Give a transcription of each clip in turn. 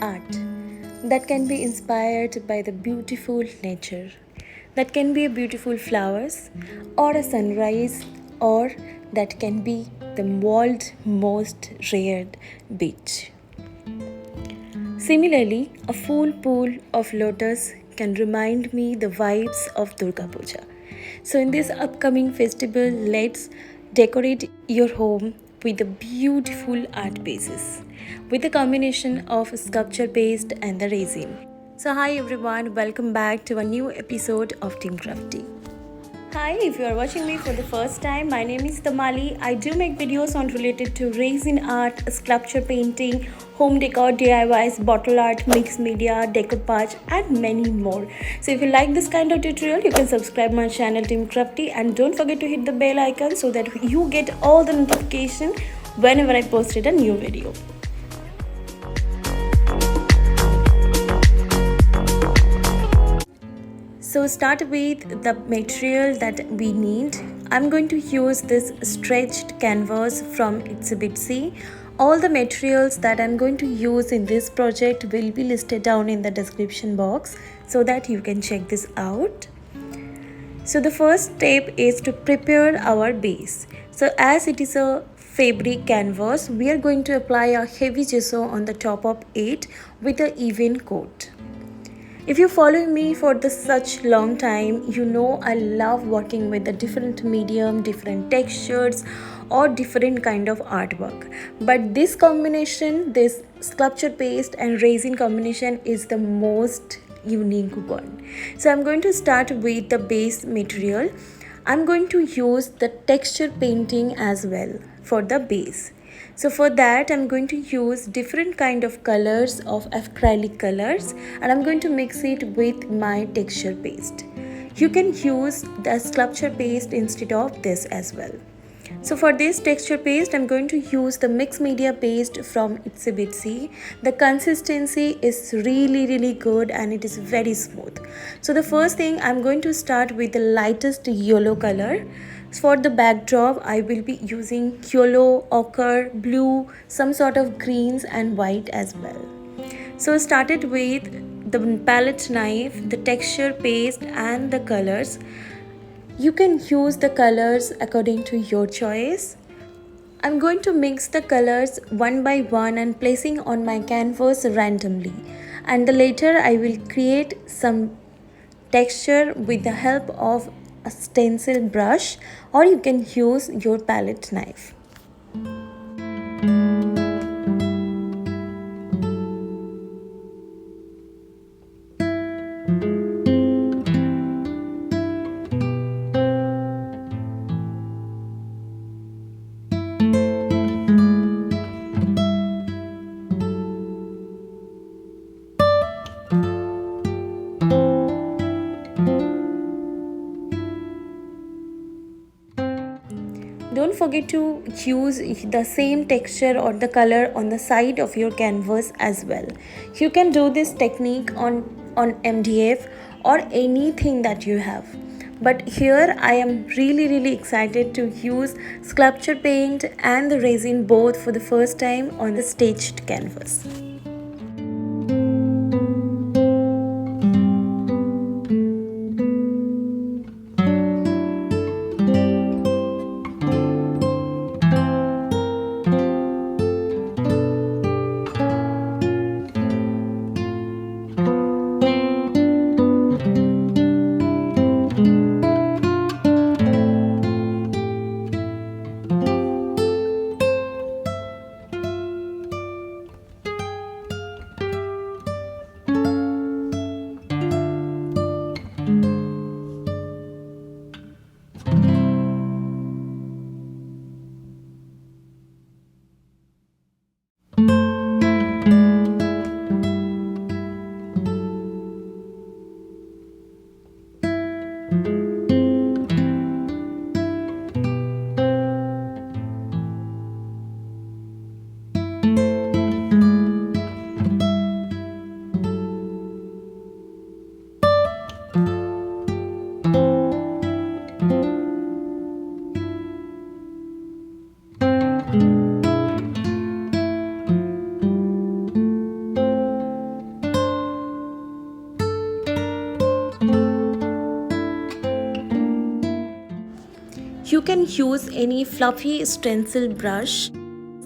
Art that can be inspired by the beautiful nature, that can be a beautiful flowers or a sunrise, or that can be the world's most reared beach. Similarly, a full pool of lotus can remind me the vibes of Durga Puja. So in this upcoming festival, let's decorate your home with a beautiful art pieces with a combination of sculpture paste and the resin. So hi everyone, welcome back to a new episode of Team Crafty. Hi, if you are watching me for the first time, my name is Tamali. I do make videos on related to resin art, sculpture painting, home decor, DIYs, bottle art, mixed media, decoupage and many more. So if you like this kind of tutorial, you can subscribe my channel Team Crafty and don't forget to hit the bell icon so that you get all the notification whenever I posted a new video. So start with the material that we need. I'm going to use this stretched canvas from Itsy. All the materials that I'm going to use in this project will be listed down in the description box so that you can check this out. So the first step is to prepare our base. So as it is a fabric canvas, we are going to apply a heavy gesso on the top of it with an even coat. If you follow me for such long time, you know I love working with the different medium, different textures or different kind of artwork. But this combination, this sculpture paste and resin combination is the most unique one. So I'm going to start with the base material. I'm going to use the texture painting as well for the base. So for that I'm going to use different kind of colors of acrylic colors and I'm going to mix it with my texture paste. You can use the sculpture paste instead of this as well. So for this texture paste I'm going to use the mixed media paste from Itsy. The consistency is really good and it is very smooth. So the first thing I'm going to start with the lightest yellow color. For the backdrop, I will be using yellow, ochre, blue, some sort of greens and white as well. So I started with the palette knife, the texture paste and the colors. You can use the colors according to your choice. I'm going to mix the colors one by one and placing on my canvas randomly. And later I will create some texture with the help of a stencil brush or you can use your palette knife. Don't forget to use the same texture or the color on the side of your canvas as well. You can do this technique on MDF or anything that you have. But here I am really excited to use sculpture paint and the resin both for the first time on the staged canvas. you can use any fluffy stencil brush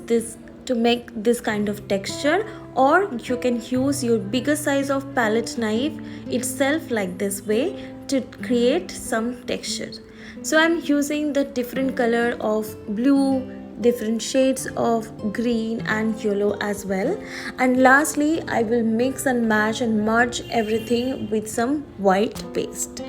this to make this kind of texture, or you can use your bigger size of palette knife itself like this way to create some texture. So I'm using the different color of blue, different shades of green and yellow as well, and lastly I will mix and match and merge everything with some white paste.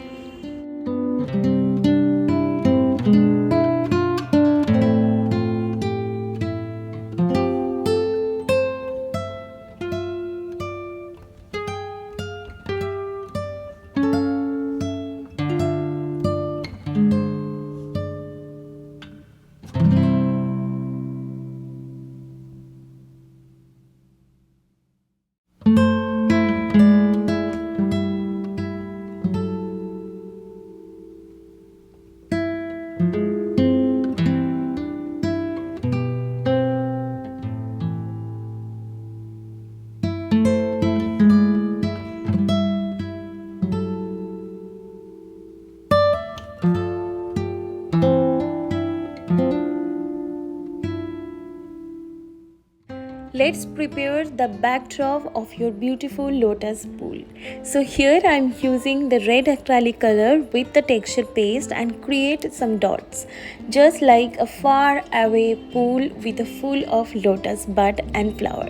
Let's prepare the backdrop of your beautiful lotus pool. So here I am using the red acrylic color with the texture paste and create some dots, just like a far away pool with a full of lotus bud and flower.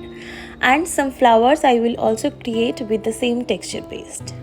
And some flowers I will also create with the same texture paste.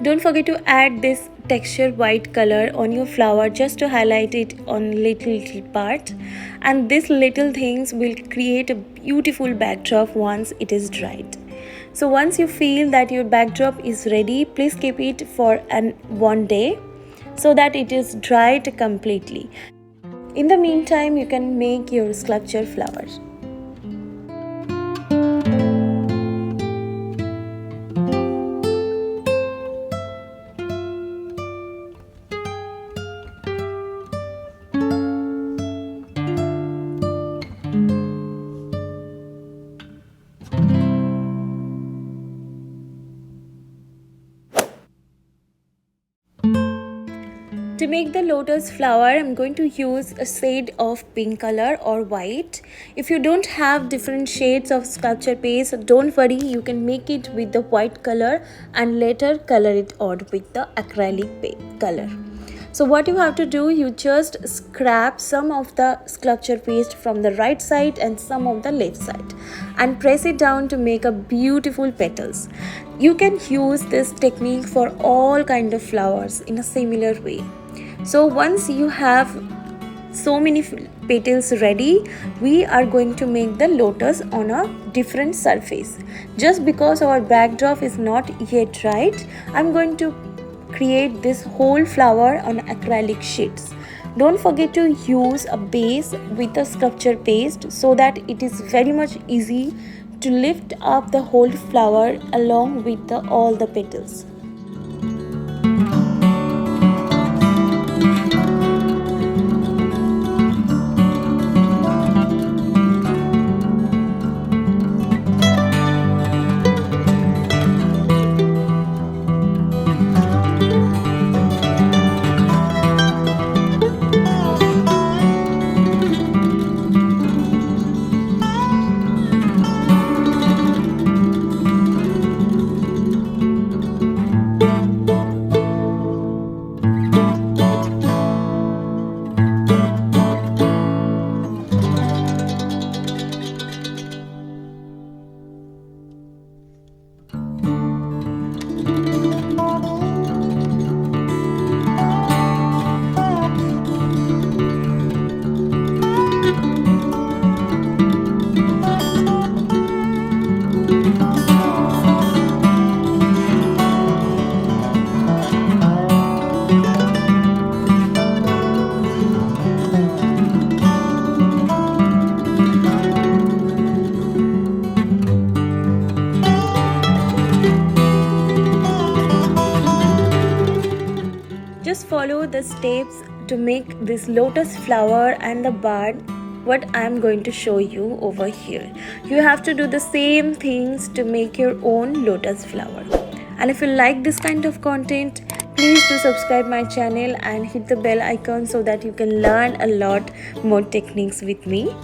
Don't forget to add this texture white color on your flower just to highlight it on little part, and these little things will create a beautiful backdrop once it is dried. So once you feel that your backdrop is ready, please keep it for one day so that it is dried completely. In the meantime, you can make your sculpture flower. To make the lotus flower, I'm going to use a shade of pink color or white. If you don't have different shades of sculpture paste, don't worry, you can make it with the white color and later color it out with the acrylic color. So what you have to do, you just scrap some of the sculpture paste from the right side and some of the left side and press it down to make a beautiful petals. You can use this technique for all kind of flowers in a similar way. So once you have so many petals ready, we are going to make the lotus on a different surface. Just because our backdrop is not yet dried, I'm going to create this whole flower on acrylic sheets. Don't forget to use a base with a sculpture paste so that it is very much easy to lift up the whole flower along with all the petals. follow the steps to make this lotus flower and the bud what I am going to show you over here. You have to do the same things to make your own lotus flower. And if you like this kind of content, please do subscribe my channel and hit the bell icon so that you can learn a lot more techniques with me.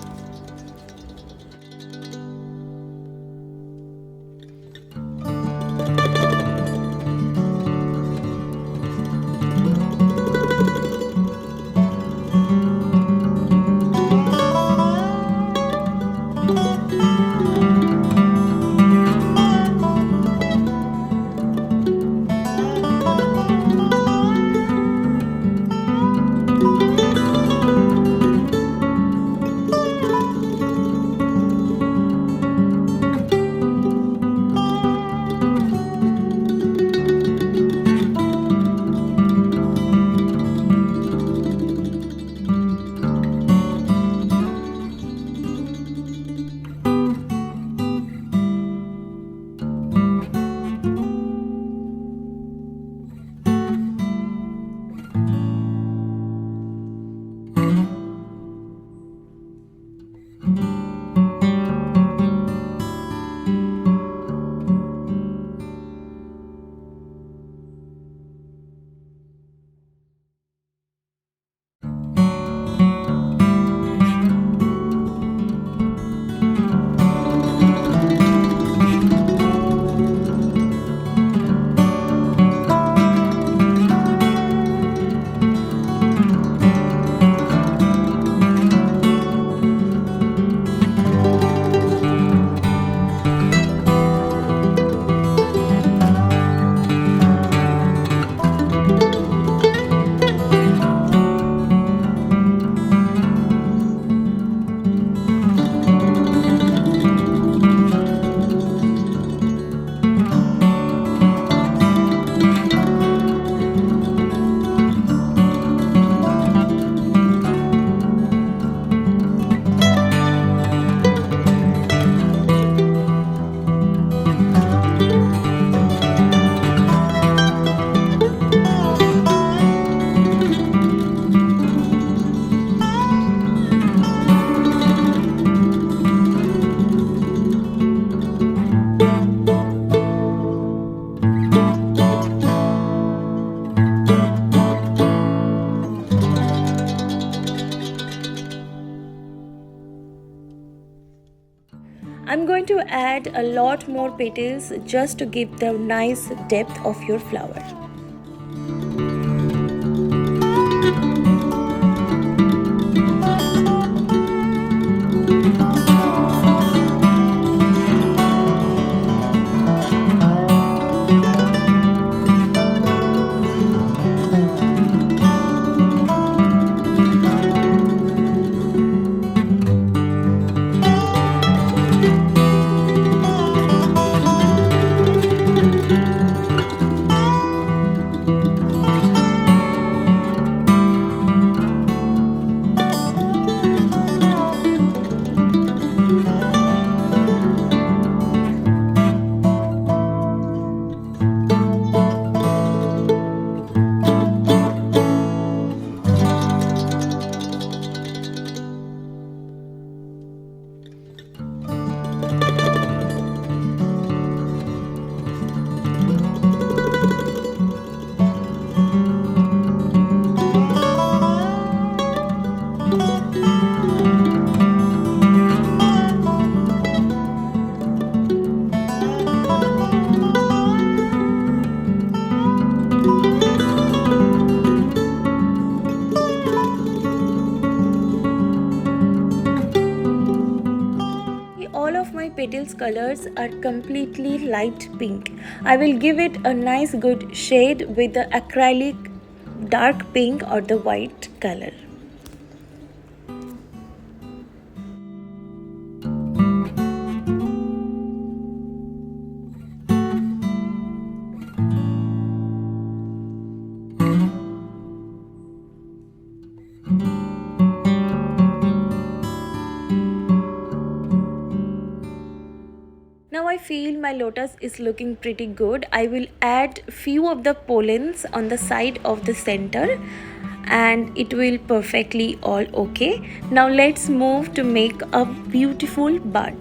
I'm going to add a lot more petals just to give the nice depth of your flower. All of my petals colors are completely light pink. I will give it a nice good shade with the acrylic dark pink or the white color. Now I feel my lotus is looking pretty good. I will add few of the pollens on the side of the center and it will perfectly all okay. Now let's move to make a beautiful bud.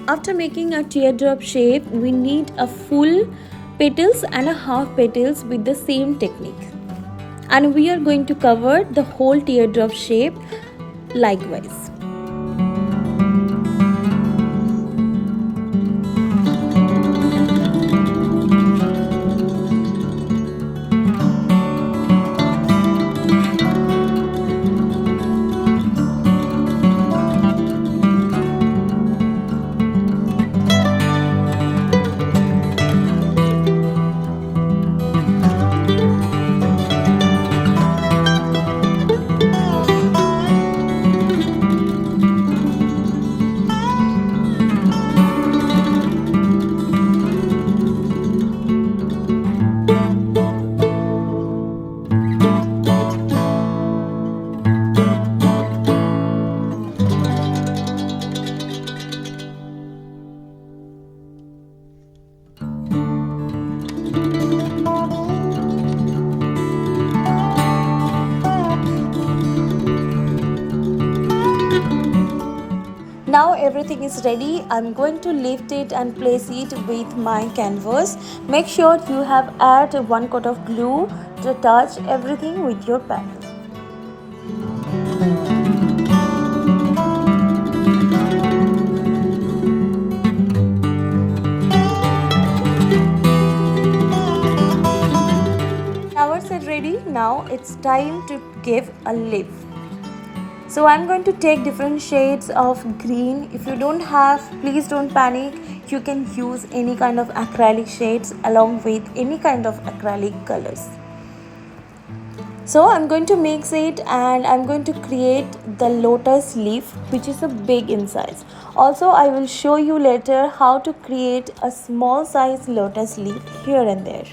After making a teardrop shape, we need a full petals and a half petals with the same technique. And we are going to cover the whole teardrop shape likewise. Now everything is ready. I'm going to lift it and place it with my canvas. Make sure you have add one coat of glue to touch everything with your pen. Flowers are ready. Now it's time to give a leaf. So I'm going to take different shades of green. If you don't have, please don't panic. You can use any kind of acrylic shades along with any kind of acrylic colors. So I'm going to mix it and I'm going to create the lotus leaf, which is a big in size. Also, I will show you later how to create a small size lotus leaf here and there.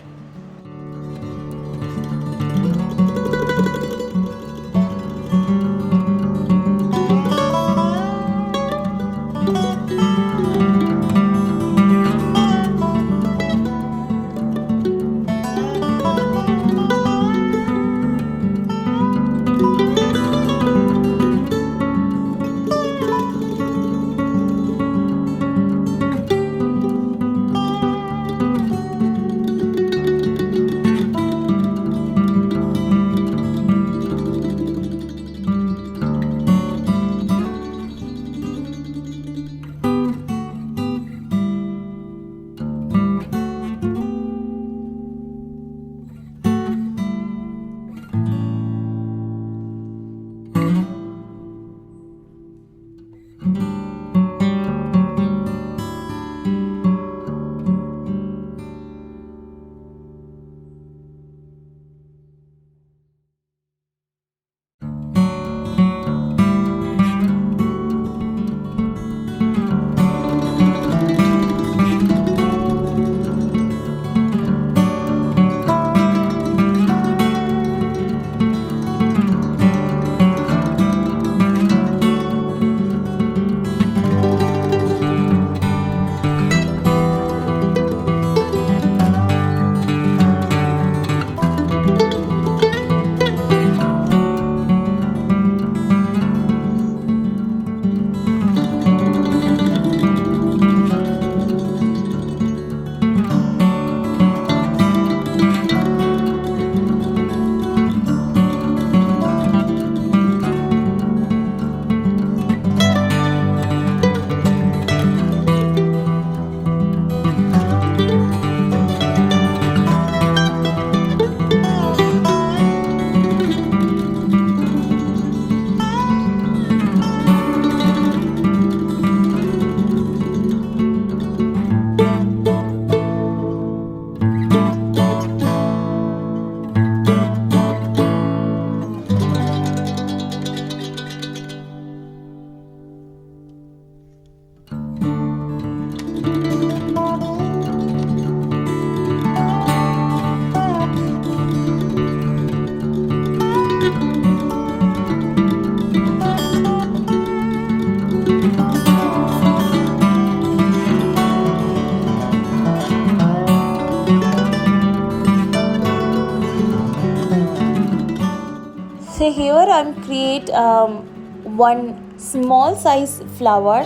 So here I'm create one small size flower,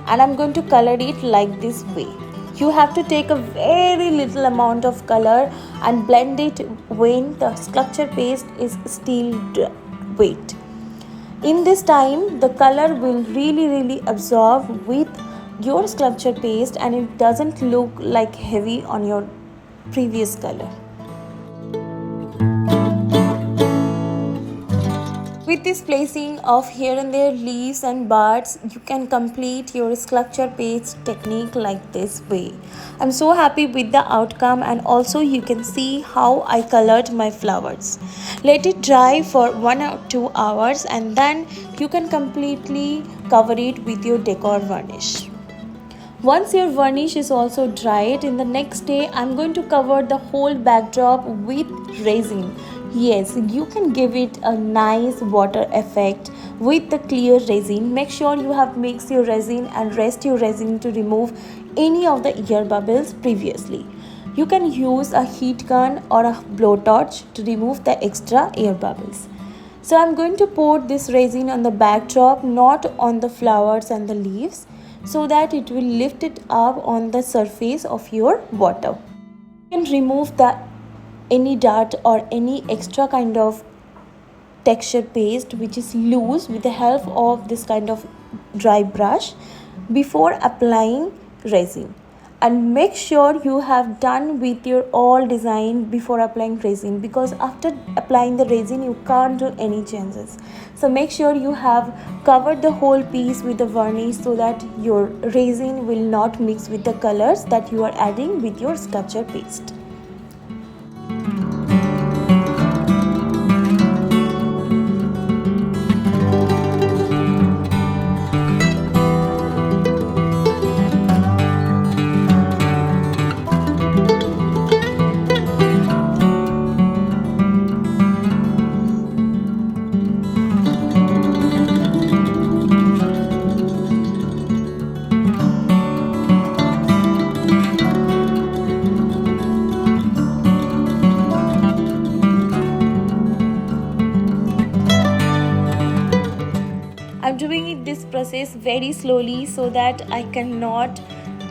and I'm going to color it like this way. You have to take a very little amount of color and blend it when the sculpture paste is still wet. In this time, the color will really absorb with your sculpture paste, and it doesn't look like heavy on your previous color. With this placing of here and there leaves and buds, you can complete your sculpture paste technique like this way. I'm so happy with the outcome, and also you can see how I colored my flowers. Let it dry for 1 or 2 hours, and then you can completely cover it with your decor varnish. Once your varnish is also dried, in the next day I'm going to cover the whole backdrop with resin. Yes, you can give it a nice water effect with the clear resin. Make sure you have mixed your resin and rest your resin to remove any of the air bubbles previously. You can use a heat gun or a blowtorch to remove the extra air bubbles. So I'm going to pour this resin on the backdrop, not on the flowers and the leaves, so that it will lift it up on the surface of your water. You can remove any dirt or any extra kind of texture paste which is loose with the help of this kind of dry brush before applying resin. And make sure you have done with your all design before applying resin, because after applying the resin you can't do any changes. So make sure you have covered the whole piece with the varnish so that your resin will not mix with the colors that you are adding with your sculpture paste. I'm doing this process very slowly so that I cannot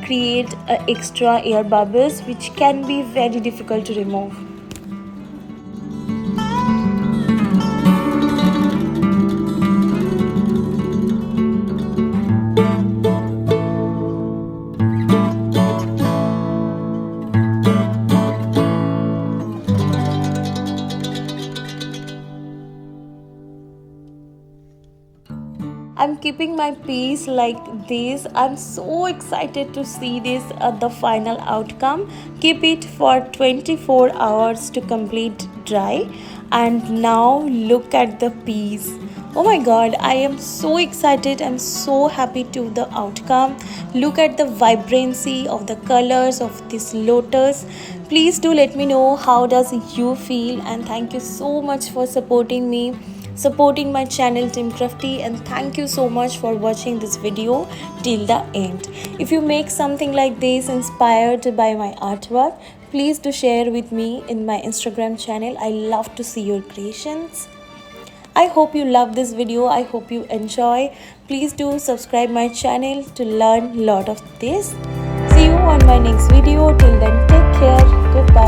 create extra air bubbles, which can be very difficult to remove. I'm keeping my piece like this. I'm so excited to see this the final outcome. Keep it for 24 hours to complete dry, and now look at the piece. Oh my god, I am so excited. I'm so happy to the outcome. Look at the vibrancy of the colors of this lotus. Please do let me know how does you feel, and thank you so much for supporting me, supporting my channel Team Crafty, and thank you so much for watching this video till the end. If you make something like this inspired by my artwork, please do share with me in my Instagram channel. I love to see your creations. I hope you love this video. I hope you enjoy. Please do subscribe my channel to learn a lot of this. See you on my next video. Till then, take care. Goodbye.